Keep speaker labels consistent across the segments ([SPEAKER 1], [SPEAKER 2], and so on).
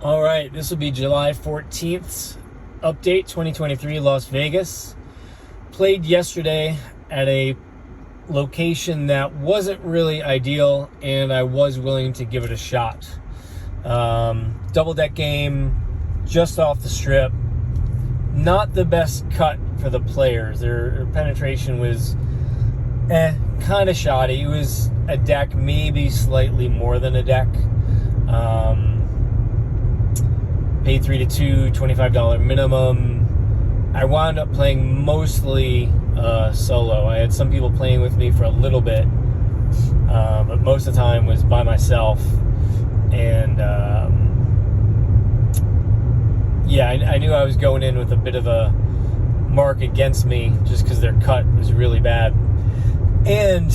[SPEAKER 1] All right, this will be July 14th update 2023 Las Vegas. Played yesterday at a location that wasn't really ideal, and I was willing to give it a shot. Double deck game, just off the strip. Not the best cut for the players. Their penetration was kind of shoddy. It was a deck, maybe slightly more than a deck. Paid 3-2, $25 minimum. I wound up playing mostly solo. I had some people playing with me for a little bit, but most of the time was by myself. And I knew I was going in with a bit of a mark against me just because their cut was really bad. And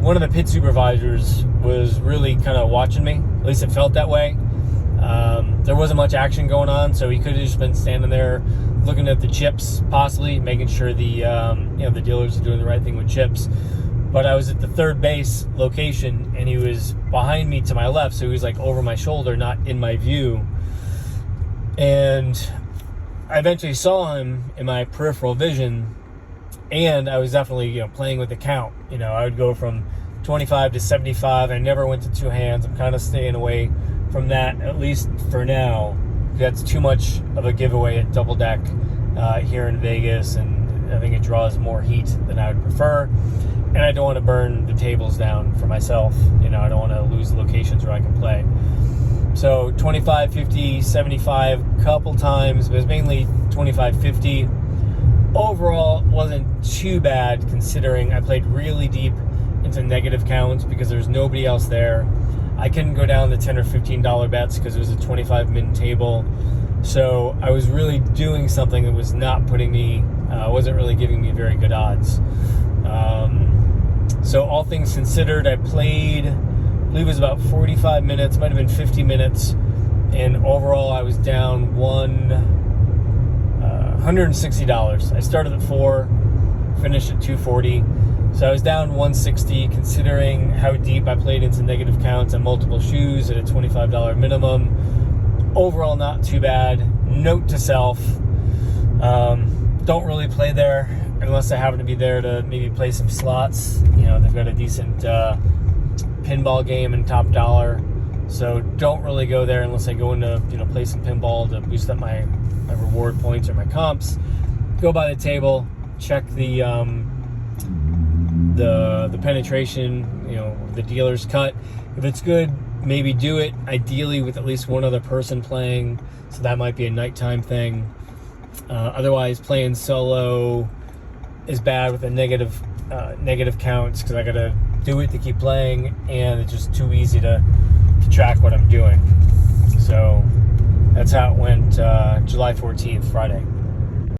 [SPEAKER 1] one of the pit supervisors was really kind of watching me. At least it felt that way. There wasn't much action going on, so he could have just been standing there looking at the chips, possibly making sure the dealers are doing the right thing with chips. But I was at the third base location, and he was behind me to my left, so he was like over my shoulder, not in my view. And I eventually saw him in my peripheral vision, and I was definitely playing with the count. I would go from 25 to 75. I never went to two hands. I'm kind of staying away from that, at least for now. That's too much of a giveaway at double deck here in Vegas, and I think it draws more heat than I would prefer. And I don't want to burn the tables down for myself. I don't want to lose the locations where I can play. So 25, 50, 75 couple times, but it was mainly 25, 50. Overall, it wasn't too bad considering I played really deep into negative counts because there's nobody else there. I couldn't go down the $10 or $15 bets because it was a 25-min table. So I was really doing something that was not putting me, wasn't really giving me very good odds. So all things considered, I played, I believe it was about 45 minutes, might have been 50 minutes. And overall, I was down $160. I started at 4, finished at 240. So I was down 160, considering how deep I played into negative counts and multiple shoes at a $25 minimum. Overall, not too bad. Note to self, don't really play there unless I happen to be there to maybe play some slots. They've got a decent pinball game and top dollar. So don't really go there unless I go in to play some pinball to boost up my reward points or my comps. Go by the table, check the penetration, the dealer's cut. If it's good, maybe do it, ideally with at least one other person playing, so that might be a nighttime thing. Otherwise, playing solo is bad with a negative counts because I gotta do it to keep playing, and it's just too easy to track what I'm doing. So that's how it went July 14th, Friday.